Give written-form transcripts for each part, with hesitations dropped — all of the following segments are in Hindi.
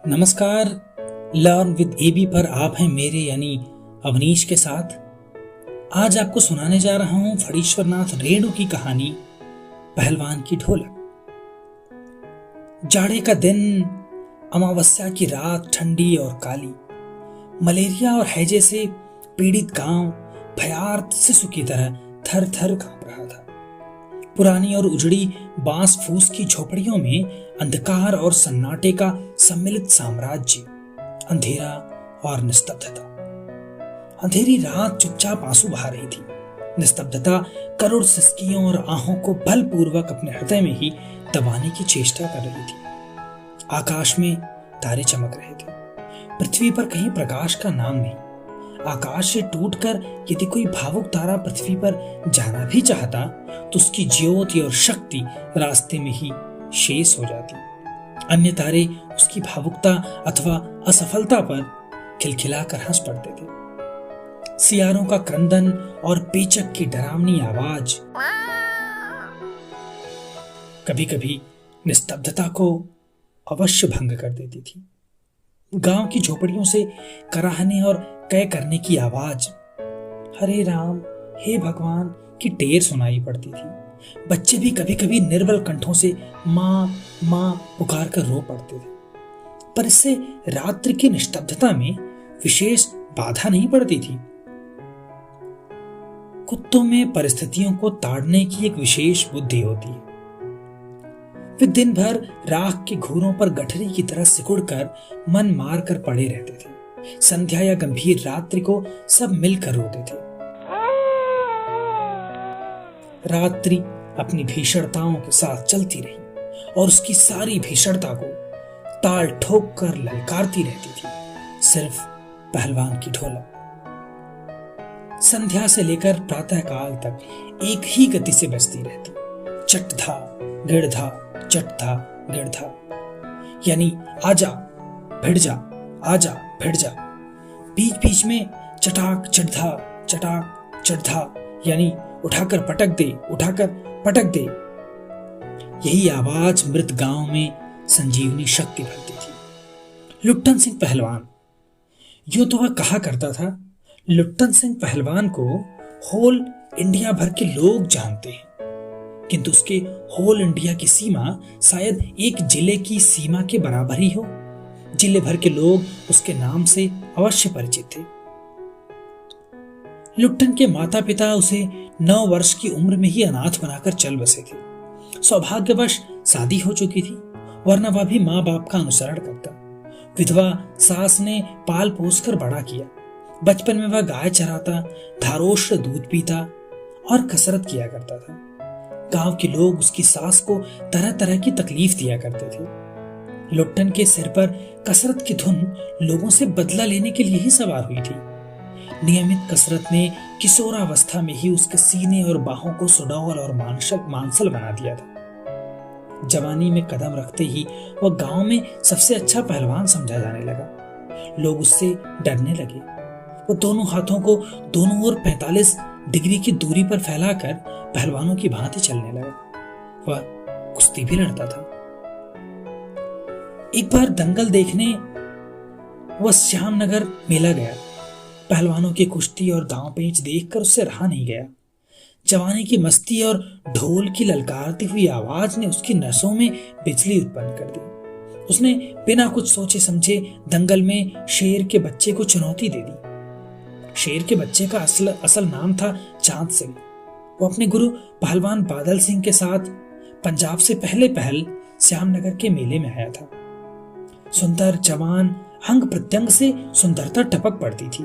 नमस्कार। लर्न विद एबी पर आप हैं मेरे यानी अवनीश के साथ। आज आपको सुनाने जा रहा हूं फणीश्वरनाथ रेणु की कहानी पहलवान की ढोलक। जाड़े का दिन, अमावस्या की रात ठंडी और काली। मलेरिया और हैजे से पीड़ित गांव भयार्त शिशु की तरह थर थर कांप रहा था। पुरानी और उजड़ी बांस फूस की झोपड़ियों में अंधकार और सन्नाटे का सम्मिलित साम्राज्य, अंधेरा और निस्तब्धता। अंधेरी रात चुपचाप आंसू बहा रही थी। निस्तब्धता करोड़ सिसकियों और आहों को बलपूर्वक अपने हृदय में ही दबाने की चेष्टा कर रही थी। आकाश में तारे चमक रहे थे। पृथ्वी पर कहीं प्रकाश का नाम नहीं। आकाश से टूटकर यदि कोई भावुक तारा पृथ्वी पर जाना भी चाहता तो उसकी ज्योति और शक्ति रास्ते में ही शेष हो जाती। अन्य तारे उसकी भावुकता अथवा असफलता पर खिलखिलाकर हंस पड़ते थे। सियारों का क्रंदन और पेचक की डरावनी आवाज कभी कभी निस्तब्धता को अवश्य भंग कर देती थी। गांव की झोपड़ियों से कराहने और कै करने की आवाज, हरे राम हे भगवान की टेर सुनाई पड़ती थी। बच्चे भी कभी कभी निर्बल कंठों से माँ माँ पुकार कर रो पड़ते थे। पर इससे रात्रि की निस्तब्धता में विशेष बाधा नहीं पड़ती थी। कुत्तों में परिस्थितियों को ताड़ने की एक विशेष बुद्धि होती है। वे दिन भर राख के घूरों पर गठरी की तरह सिकुड़कर मन मार कर पड़े रहते थे। संध्या या गंभीर रात्रि को सब मिलकर रोते थे। रात्रि अपनी भीषणताओं के साथ चलती रही और उसकी सारी भीषणता को ताल ठोक कर ललकारती रहती थी सिर्फ पहलवान की ढोलक। संध्या से लेकर प्रातः काल तक एक ही गति से बजती रहती। चटधा गिड़धा चटधा गिड़धा, यानी आजा भिड़ जा, आजा भिड़ जा। बीच बीच में चटाक चटधा चटाक चटधा, यानी उठाकर पटक दे, उठाकर पटक दे। यही आवाज मृत गांव में संजीवनी शक्ति भरती थी। लुट्टन सिंह पहलवान, यूं तो वह कहा करता था, लुट्टन सिंह पहलवान को होल इंडिया भर के लोग जानते हैं, किंतु उसके होल इंडिया की सीमा शायद एक जिले की सीमा के बराबर ही हो। जिले भर के लोग उसके नाम से अवश्य परिचित थे। लुट्टन के माता पिता उसे 9 वर्ष की उम्र में ही अनाथ बनाकर चल बसे थे। सौभाग्यवश शादी हो चुकी थी, वरना वह भी माँ बाप का अनुसरण करता। विधवा सास ने पाल पोस कर बड़ा किया। बचपन में वह गाय चराता, धारोष्ट दूध पीता और कसरत किया करता था। गांव के लोग उसकी सास को तरह तरह की तकलीफ दिया करते थे। लुट्टन के सिर पर कसरत की धुन लोगों से बदला लेने के लिए ही सवार हुई थी। नियमित कसरत ने किशोरावस्था में ही उसके सीने और बाहों को सुडौल और मांसल बना दिया था। जवानी में कदम रखते ही वह गांव में सबसे अच्छा पहलवान समझा जाने लगा। लोग उससे डरने लगे। वो दोनों हाथों को दोनों ओर 45 डिग्री की दूरी पर फैलाकर पहलवानों की भांति चलने लगा। वह कुश्ती भी लड़ता था। एक बार दंगल देखने वह श्यामनगर मेला गया। पहलवानों की कुश्ती और दांव पेंच देखकर उससे रहा नहीं गया। जवानी की मस्ती और ढोल की ललकारती हुई आवाज ने उसकी नसों में बिजली उत्पन्न कर दी। उसने बिना कुछ सोचे समझे दंगल में शेर के बच्चे को चुनौती दे दी। शेर के बच्चे का असल नाम था चांद सिंह। वो अपने गुरु पहलवान बादल सिंह के साथ पंजाब से पहले पहल श्यामनगर के मेले में आया था। सुंदर जवान, अंग प्रत्यंग से सुंदरता टपक पड़ती थी।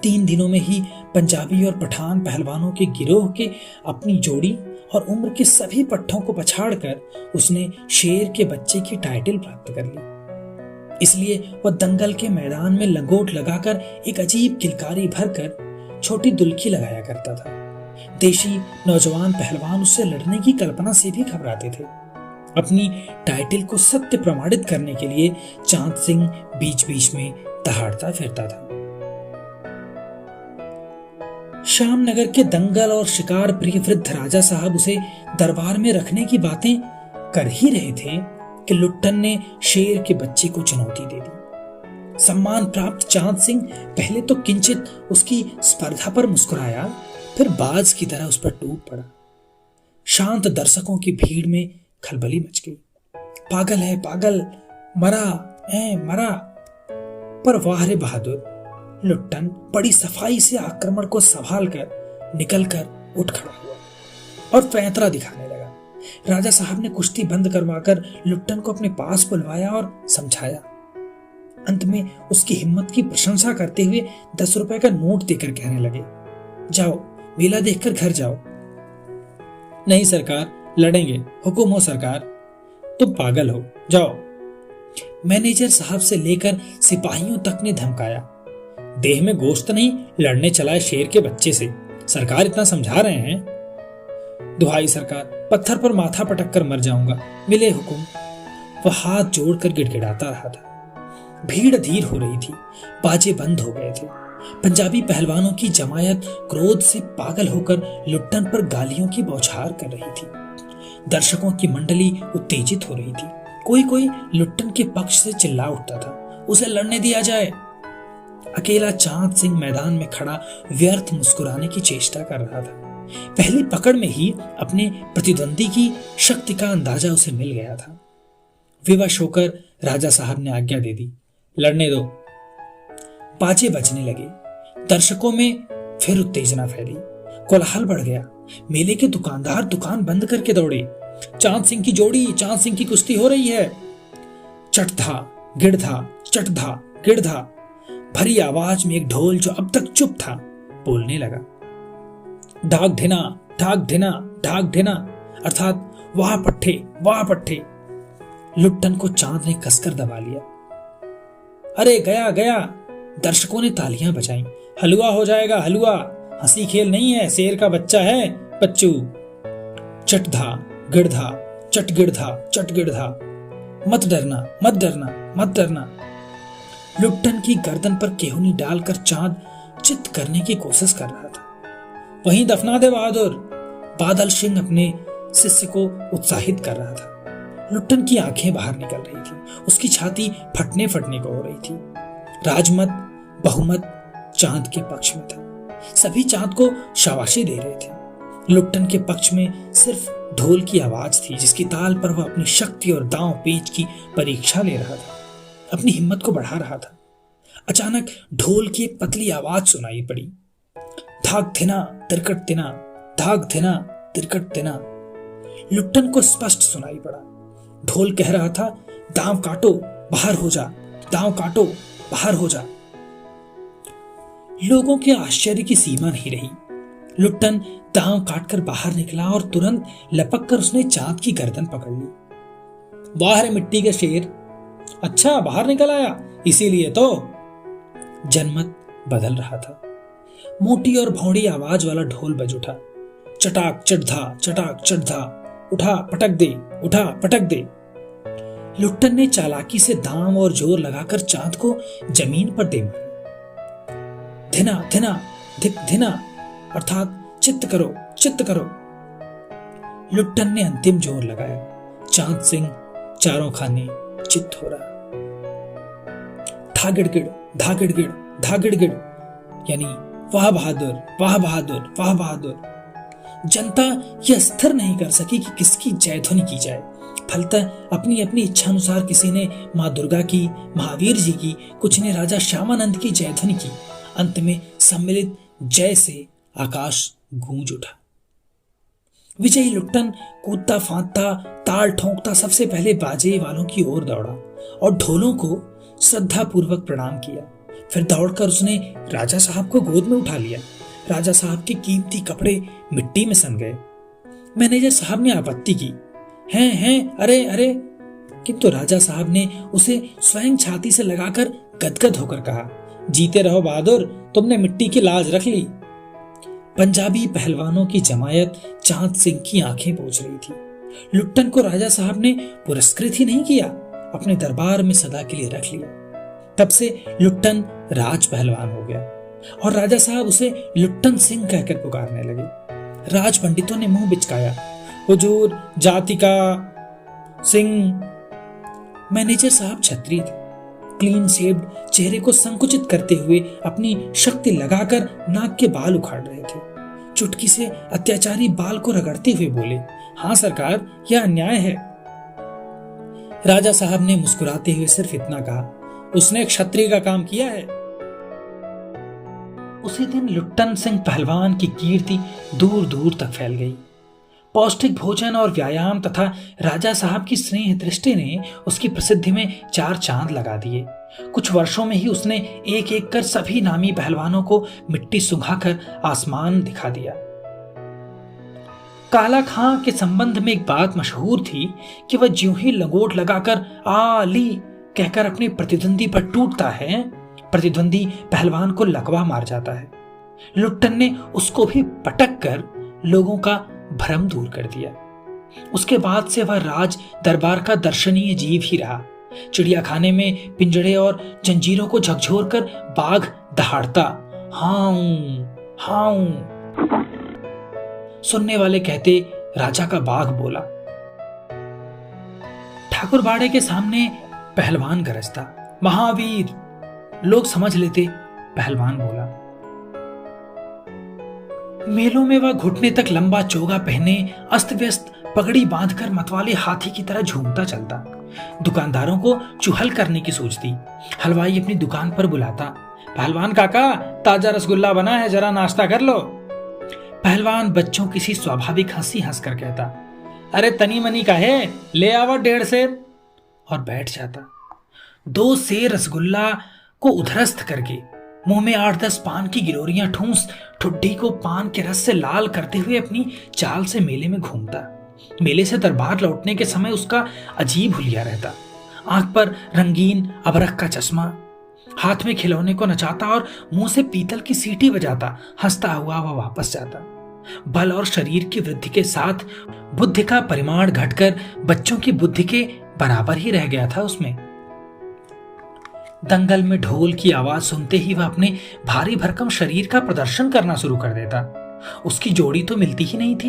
3 दिनों में ही पंजाबी और पठान पहलवानों के गिरोह के अपनी जोड़ी और उम्र के सभी पट्टों को पछाड़कर उसने शेर के बच्चे की टाइटल प्राप्त कर ली। इसलिए वह दंगल के मैदान में लंगोट लगाकर एक अजीब किलकारी भरकर छोटी दुल्की लगाया करता था। देशी नौजवान पहलवान उससे लड़ने की कल्पना से भी घबराते थे। अपनी टाइटल को सत्य प्रमाणित करने के लिए चांद सिंह बीच बीच में दहाड़ता फिरता था। श्यामनगर के दंगल और शिकार प्रिय वृद्ध राजा साहब उसे दरबार में रखने की बातें कर ही रहे थे कि लुट्टन ने शेर के बच्चे को चुनौती दे दी। सम्मान प्राप्त चांद सिंह पहले तो किंचित उसकी स्पर्धा पर मुस्कुराया, फिर बाज की तरह उस पर टूट पड़ा। शांत दर्शकों की भीड़ में खलबली मच गई। पागल है पागल, मरा मरा। पर वाह रे बहादुर, लुट्टन बड़ी सफाई से आक्रमण को संभाल कर निकलकर उठ खड़ा हुआ और पैंतरा दिखाने लगा। राजा साहब ने कुश्ती बंद करवाकर लुट्टन को अपने पास बुलवाया और समझाया। अंत में उसकी हिम्मत की प्रशंसा करते हुए 10 रुपए का नोट देकर कहने लगे, जाओ मेला देखकर घर जाओ। नहीं सरकार, लड़ेंगे, हुकुम हो सरकार। तुम पागल हो, जाओ। मैनेजर साहब से लेकर सिपाहियों तक ने धमकाया। देह में गोश्त नहीं, लड़ने चलाए शेर के बच्चे से, सरकार इतना समझा रहे हैं। दुहाई सरकार, पत्थर पर माथा पटक कर मर जाऊंगा, मिले हुकुम। वह हाथ जोड़कर गिड़गिड़ाता रहा था। भीड़ अधीर हो रही थी, बाजे बंद हो गए थे। पंजाबी पहलवानों की जमायत क्रोध से पागल होकर लुट्टन पर गालियों की बौछार कर रही थी। दर्शकों की मंडली उत्तेजित हो रही थी। कोई कोई लुट्टन के पक्ष से चिल्ला उठता था, उसे लड़ने दिया जाए। अकेला चांद सिंह मैदान में खड़ा व्यर्थ मुस्कुराने की चेष्टा कर रहा था। पहली पकड़ में ही अपने प्रतिद्वंदी की शक्ति का अंदाजा उसे मिल गया था। विवश होकर राजा साहब ने आज्ञा दे दी, लड़ने दो। बाजे बजने लगे। दर्शकों में फिर उत्तेजना फैली, कोलाहल बढ़ गया। मेले के दुकानदार दुकान बंद करके दौड़े। चांद सिंह की जोड़ी, चांद सिंह की कुश्ती हो रही है। चटधा गिड़धा, चटधा गिड़धा। भरी आवाज में एक ढोल जो अब तक चुप था बोलने लगा, ढाक ढिना, ढाक ढिना, ढाक ढिना, अर्थात वाह पट्टे, वाह पट्टे। लुट्टन को चांद ने कसकर दबा लिया। अरे गया गया। दर्शकों ने तालियां बजाईं। हलवा हो जाएगा हलवा, हंसी खेल नहीं है, शेर का बच्चा है बच्चू। चटधा गिड़धा, चट गिड़धा, चट गिड़धा। मत डरना, मत डरना, मत डरना। लुट्टन की गर्दन पर केहूनी डालकर चांद चित करने की कोशिश कर रहा था। वहीं दफना दे बहादुर। बादल सिंह अपने शिष्य को उत्साहित कर रहा था। लुट्टन की आंखें बाहर निकल रही थी, उसकी छाती फटने फटने को हो रही थी। राजमत बहुमत चांद के पक्ष में था। सभी चांद को शाबाशी दे रहे थे। लुट्टन के पक्ष में सिर्फ ढोल की आवाज थी, जिसकी ताल पर वह अपनी शक्ति और दांव पेच की परीक्षा ले रहा था, अपनी हिम्मत को बढ़ा रहा था। अचानक ढोल की एक पतली आवाज सुनाई पड़ी, धाक थिना तिरकट तिना, धाक थिना तिरकट तिना। लुट्टन को स्पष्ट सुनाई पड़ा। ढोल कह रहा था, दांव काटो बाहर हो जा, दांव काटो बाहर हो जा। लोगों के आश्चर्य की सीमा नहीं रही। लुट्टन दांव काटकर बाहर निकला और तुरंत लपक कर उसने चांद की गर्दन पकड़ ली। वाह रे मिट्टी के शेर, अच्छा बाहर निकल आया, इसीलिए तो। जनमत बदल रहा था। मोटी और भौड़ी आवाज वाला ढोल बज उठा। चटाक चटधा, चटाक चटधा, उठा पटक दे, उठा पटक दे। लुट्टन ने चालाकी से दांव और जोर लगाकर चांद को जमीन पर दे मारा। धिना धिना धिक धिना, अर्थात चित्त करो, चित्त करो। लुट्टन ने अंतिम जोर लगाया। चांद सिंह चारों खाने चित्त हो रहा। धागिड़गिड़, धागिड़गिड़, धागिड़गिड़, यानी वाह बहादुर, वाह बहादुर, वाह बहादुर। जनता यह स्थिर नहीं कर सकी कि किसकी जय ध्वनि की जाए। फलतः अपनी अपनी इच्छा अनुसार किसी ने मां दुर्गा की, महावीर जी की, कुछ ने राजा श्यामानंद की जय ध्वनि की। अंत में सम्मिलित जय से आकाश गूंज उठा। विजयी लुट्टन कूदता फांदता, ताल ठोंकता सबसे पहले बाजे वालों की ओर दौड़ा और ढोलों को श्रद्धा पूर्वक प्रणाम किया। फिर दौड़कर उसने राजा साहब को गोद में उठा लिया। राजा साहब के कीमती कपड़े मिट्टी में सन गए। मैनेजर साहब ने आपत्ति की, हैं अरे अरे, किंतु राजा साहब ने उसे स्वयं छाती से लगाकर गदगद होकर कहा, जीते रहो बहादुर, तुमने मिट्टी की लाज रख ली। पंजाबी पहलवानों की जमायत चांद सिंह की आंखें पोंछ रही थी। लुट्टन को राजा साहब ने पुरस्कृत ही नहीं किया, अपने दरबार में सदा के लिए रख लिया। तब से लुट्टन राज पहलवान हो गया और राजा साहब उसे लुट्टन सिंह कहकर पुकारने लगे। राज पंडितों ने मुंह बिचकाया, हुजूर जाति का सिंह मैनेजर साहब छत्री थे, क्लीन शेव्ड, चेहरे को संकुचित करते हुए अपनी शक्ति लगाकर नाक के बाल उखाड़ रहे थे। चुटकी से अत्याचारी बाल को रगड़ते हुए बोले, हाँ सरकार, यह अन्याय है। राजा साहब ने मुस्कुराते हुए सिर्फ इतना कहा, उसने क्षत्रिय का काम किया है। उसी दिन लुट्टन सिंह पहलवान की कीर्ति दूर दूर तक फैल गई। पौष्टिक भोजन और व्यायाम तथा राजा साहब की स्नेह दृष्टि ने उसकी प्रसिद्धि में 4 चांद लगा दिए। कुछ वर्षों में ही उसने एक एक कर सभी नामी पहलवानों को मिट्टी सुंघाकर आसमान दिखा दिया। काला खां के संबंध में एक बात मशहूर थी कि वह ज्यों ही लंगोट लगाकर आली कहकर अपने प्रतिद्वंदी पर टूटता है, प्रतिद्वंदी पहलवान को लकवा मार जाता है। लुट्टन ने उसको भी पटक कर लोगों का भ्रम दूर कर दिया। उसके बाद से वह राज दरबार का दर्शनीय जीव ही रहा। चिड़ियाखाने में पिंजड़े और जंजीरों को झकझोर कर बाघ दहाड़ता, हाऊ हाऊ। सुनने वाले कहते, राजा का बाघ बोला। ठाकुर बाड़े के सामने पहलवान गरजता, महावीर। लोग समझ लेते, पहलवान बोला। मेलों में वह घुटने तक लंबा चोगा पहने अस्त व्यस्त पगड़ी बांधकर मतवाले हाथी की तरह झूमता चलता। दुकानदारों को चुहल करने की सोचती। हलवाई अपनी दुकान पर बुलाता, पहलवान काका, ताजा रसगुल्ला बना है, जरा नाश्ता कर लो। पहलवान बच्चों किसी स्वाभाविक हंसी हंसकर कहता, अरे तनी मनी का है, ले आवा 1.5 सेर, और बैठ जाता। 2 सेर रसगुल्ला को उधरस्त करके मुंह में 8-10 पान की गिलोरियां ठूंस ठुड्डी को पान के रस से लाल करते हुए अपनी चाल से मेले में घूमता। मेले से दरबार लौटने के समय उसका अजीब हुलिया रहता। आंख पर रंगीन अबरख का चश्मा, हाथ में खिलौने को नचाता और मुंह से पीतल की सीटी बजाता हंसता हुआ वह वापस जाता। बल और शरीर की वृद्धि के साथ बुद्धि का परिमाण घटकर बच्चों की बुद्धि के बराबर ही रह गया था उसमें। दंगल में ढोल की आवाज सुनते ही वह अपने भारी भरकम शरीर का प्रदर्शन करना शुरू कर देता। उसकी जोड़ी तो मिलती ही नहीं थी।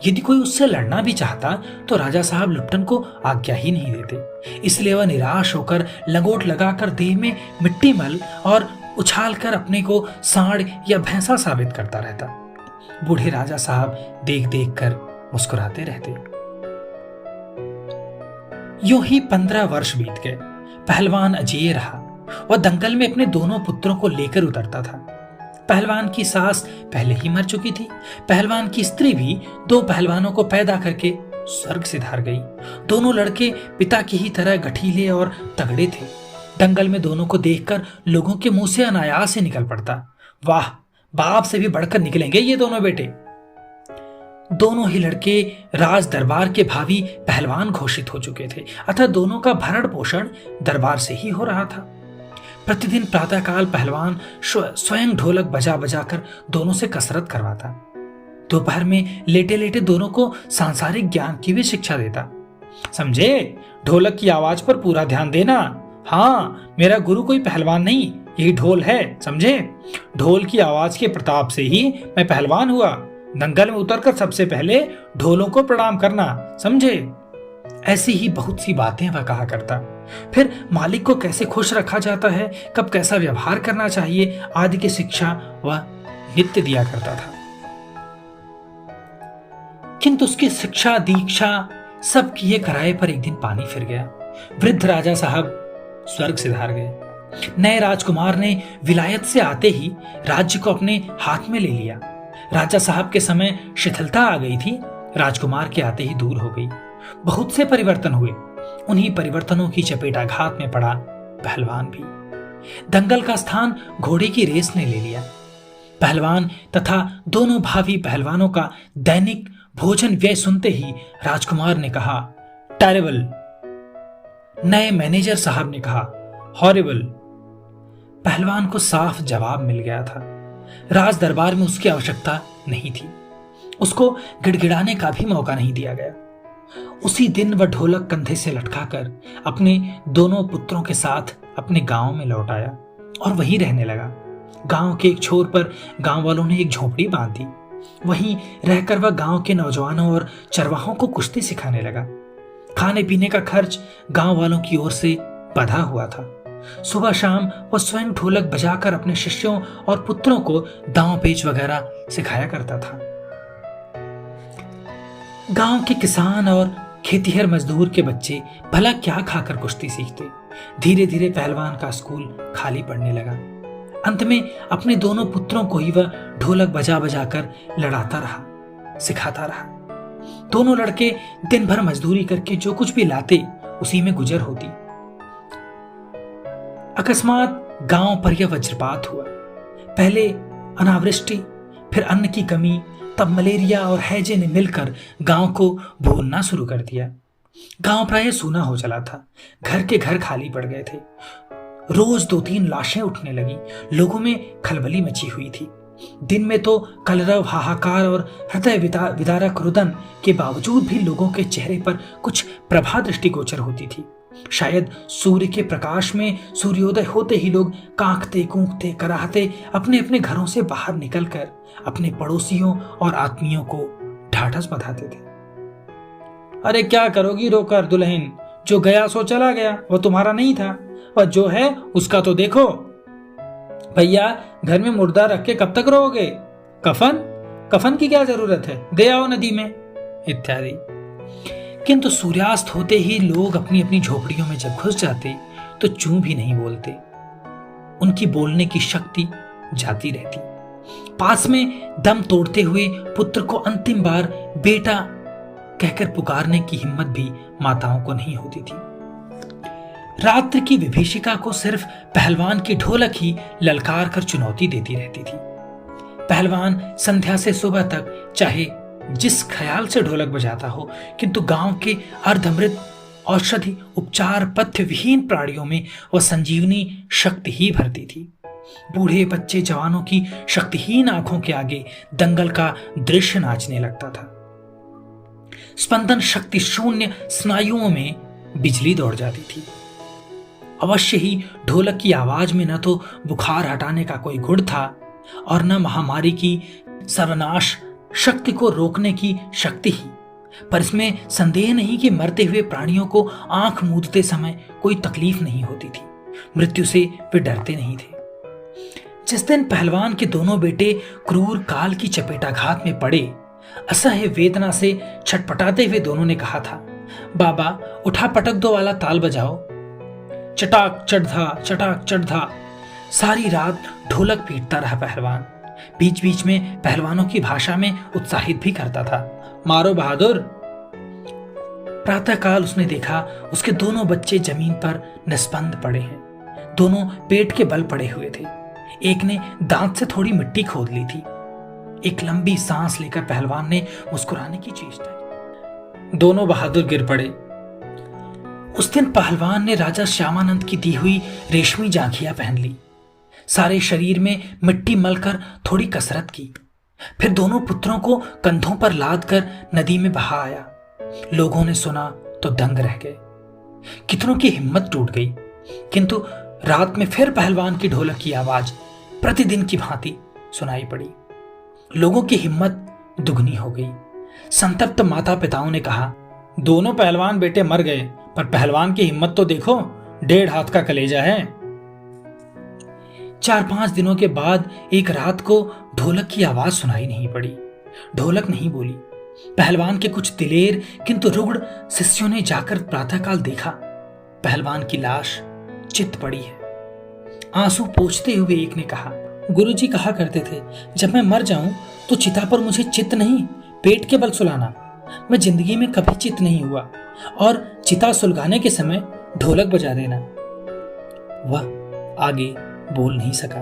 यदि कोई उससे लड़ना भी चाहता तो राजा साहब लुट्टन को आज्ञा ही नहीं देते। इसलिए वह निराश होकर लंगोट लगाकर देह में मिट्टी मल और उछाल कर अपने को सांड या भैंसा साबित करता रहता। बूढ़े राजा साहब देख देख कर मुस्कुराते रहते। यूं ही 15 वर्ष बीत गए। पहलवान अजेय रहा। वह दंगल में अपने दोनों पुत्रों को लेकर उतरता था। पहलवान की सास पहले ही मर चुकी थी। पहलवान की स्त्री भी 2 पहलवानों को पैदा करके स्वर्ग सिधार गई। दोनों लड़के पिता की ही तरह गठीले और तगड़े थे। दंगल में दोनों को देखकर लोगों के मुंह से अनायास से निकल पड़ता, वाह, बाप से भी बढ़कर निकलेंगे ये दोनों बेटे। दोनों ही लड़के राज दरबार के भावी पहलवान घोषित हो चुके थे, अतः दोनों का भरण पोषण दरबार से ही हो रहा था। प्रतिदिन प्रातःकाल पहलवान स्वयं ढोलक बजा बजाकर दोनों से कसरत करवाता। दोपहर में लेटे लेटे दोनों को सांसारिक ज्ञान की भी शिक्षा देता। समझे, ढोलक की आवाज पर पूरा ध्यान देना। हाँ, मेरा गुरु कोई पहलवान नहीं, यही ढोल है, समझे। ढोल की आवाज के प्रताप से ही मैं पहलवान हुआ। दंगल में उतरकर सबसे पहले ढोलों को प्रणाम करना, समझे। ऐसी ही बहुत सी बातें वह कहा करता। फिर मालिक को कैसे खुश रखा जाता है, कब कैसा व्यवहार करना चाहिए आदि की शिक्षा वह नित्य दिया करता था। किंतु उसकी शिक्षा दीक्षा सब किए कराए पर एक दिन पानी फिर गया। वृद्ध राजा साहब स्वर्ग सिधार गए। नए राजकुमार ने विलायत से आते ही राज्य को अपने हाथ में ले लिया। राजा साहब के समय शिथिलता आ गई थी, राजकुमार के आते ही दूर हो गई। बहुत से परिवर्तन हुए। उन्हीं परिवर्तनों की चपेटाघात में पड़ा पहलवान भी। दंगल का स्थान घोड़े की रेस ने ले लिया। पहलवान तथा दोनों भावी पहलवानों का दैनिक भोजन व्यय सुनते ही राजकुमार ने कहा, टेरेबल। नए मैनेजर साहब ने कहा, हॉरिबल। पहलवान को साफ जवाब मिल गया था। राज दरबार में उसकी आवश्यकता नहीं थी। उसको गिड़गिड़ाने का भी मौका नहीं दिया गया। उसी दिन वह ढोलक कंधे से लटकाकर अपने दोनों पुत्रों के साथ अपने गांव में लौट आया और वहीं रहने लगा। गांव के एक छोर पर गांव वालों ने एक झोपड़ी बांध दी। वहीं रहकर वह गांव के नौजवानों और चरवाहों को कुश्ती सिखाने लगा। खाने पीने का खर्च गांव वालों की ओर से बंधा हुआ था। सुबह शाम वह स्वयं ढोलक बजाकर अपने शिष्यों और पुत्रों को दांव पेच वगैरह सिखाया करता था। गांव के किसान और खेतीहर मजदूर के बच्चे भला क्या खाकर कुश्ती सीखते। धीरे धीरे पहलवान का स्कूल खाली पड़ने लगा। अंत में अपने दोनों पुत्रों को ही वह ढोलक बजा बजा कर लड़ाता रहा, सिखाता रहा। दोनों लड़के दिन भर मजदूरी करके जो कुछ भी लाते उसी में गुजर होती। अकस्मात गांव पर यह वज्रपात हुआ। पहले अनावृष्टि, फिर अन्न की कमी, तब मलेरिया और हैजे ने मिलकर गांव को भूनना शुरू कर दिया। गांव प्राय सूना हो चला था। घर के घर खाली पड़ गए थे। रोज 2-3 लाशें उठने लगी। लोगों में खलबली मची हुई थी। दिन में तो कलरव, हाहाकार और हृदय विदारक रुदन के बावजूद भी लोगों के चेहरे पर कुछ प्रभा दृष्टिगोचर होती थी। शायद सूर्य के प्रकाश में सूर्योदय होते ही लोग कांकते कूकते कराहते अपने अपने घरों से बाहर निकलकर अपने पड़ोसियों और आत्मीयों को ढाढ़स बंधाते थे। अरे क्या करोगी रोकर दुल्हन, जो गया सो चला गया, वो तुम्हारा नहीं था, और जो है उसका तो देखो। भैया घर में मुर्दा रख के कब तक रहोगे? कफन की क्या जरूरत है, दे आओ नदी में, इत्यादि। किंतु सूर्यास्त होते ही लोग अपनी अपनी झोपड़ियों में जब घुस जाते तो चूं भी नहीं बोलते। उनकी बोलने की शक्ति जाती रहती। पास में दम तोड़ते हुए पुत्र को अंतिम बार बेटा कहकर पुकारने की हिम्मत भी माताओं को नहीं होती थी। रात्रि की विभीषिका को सिर्फ पहलवान की ढोलक ही ललकार कर चुनौती देती रहती थी। पहलवान संध्या से सुबह तक चाहे जिस ख्याल से ढोलक बजाता हो, किंतु गांव के अर्धमृत औषधि उपचार पथ्य विहीन प्राणियों में वह संजीवनी शक्ति ही भरती थी। बूढ़े बच्चे जवानों की शक्तिहीन आंखों के आगे दंगल का दृश्य नाचने लगता था। स्पंदन शक्ति शून्य स्नायुओं में बिजली दौड़ जाती थी। अवश्य ही ढोलक की आवाज में न तो बुखार हटाने का कोई गुण था और न महामारी की सर्वनाश शक्ति को रोकने की शक्ति ही, पर इसमें संदेह नहीं कि मरते हुए प्राणियों को आंख मूंदते समय कोई तकलीफ नहीं होती थी। मृत्यु से वे डरते नहीं थे। जिस दिन पहलवान के दोनों बेटे क्रूर काल की चपेटाघात में पड़े, असह्य वेदना से छटपटाते हुए दोनों ने कहा था, बाबा उठा पटक दो वाला ताल बजाओ। चटाक चढ़धा। सारी रात ढोलक पीटता रहा पहलवान। बीच बीच में पहलवानों की भाषा में उत्साहित भी करता था, मारो बहादुर। प्रातःकाल उसने देखा उसके दोनों बच्चे जमीन पर निस्पंद पड़े हैं। दोनों पेट के बल पड़े हुए थे। एक ने दांत से थोड़ी मिट्टी खोद ली थी। एक लंबी सांस लेकर पहलवान ने मुस्कुराने की चेष्टा की। दोनों बहादुर गिर पड़े। उस दिन पहलवान ने राजा श्यामानंद की दी हुई रेशमी जांघिया पहन ली। सारे शरीर में मिट्टी मलकर थोड़ी कसरत की। फिर दोनों पुत्रों को कंधों पर लाद कर नदी में बहा आया। लोगों ने सुना तो दंग रह गए। कितनों की हिम्मत टूट गई। किंतु रात में फिर पहलवान की ढोलक की आवाज प्रतिदिन की भांति सुनाई पड़ी। लोगों की हिम्मत दुगनी हो गई। संतप्त माता पिताओं ने कहा, दोनों पहलवान बेटे मर गए, पर पहलवान की हिम्मत तो देखो, 1.5 हाथ का कलेजा है। 4-5 दिनों के बाद एक रात को ढोलक की आवाज सुनाई नहीं पड़ी। ढोलक नहीं बोली। पहलवान के कुछ दिलेर किंतु रुग्ण शिष्यों ने जाकर प्रातःकाल देखा, पहलवान की लाश चित पड़ी है। आंसू पोंछते हुए एक ने कहा, गुरुजी कहा करते थे, जब मैं मर जाऊं तो चिता पर मुझे चित नहीं, पेट के बल सुलाना। मैं जिंदगी में कभी चित नहीं हुआ, और चिता सुलगाने के समय ढोलक बजा देना। वह आगे बोल नहीं सका।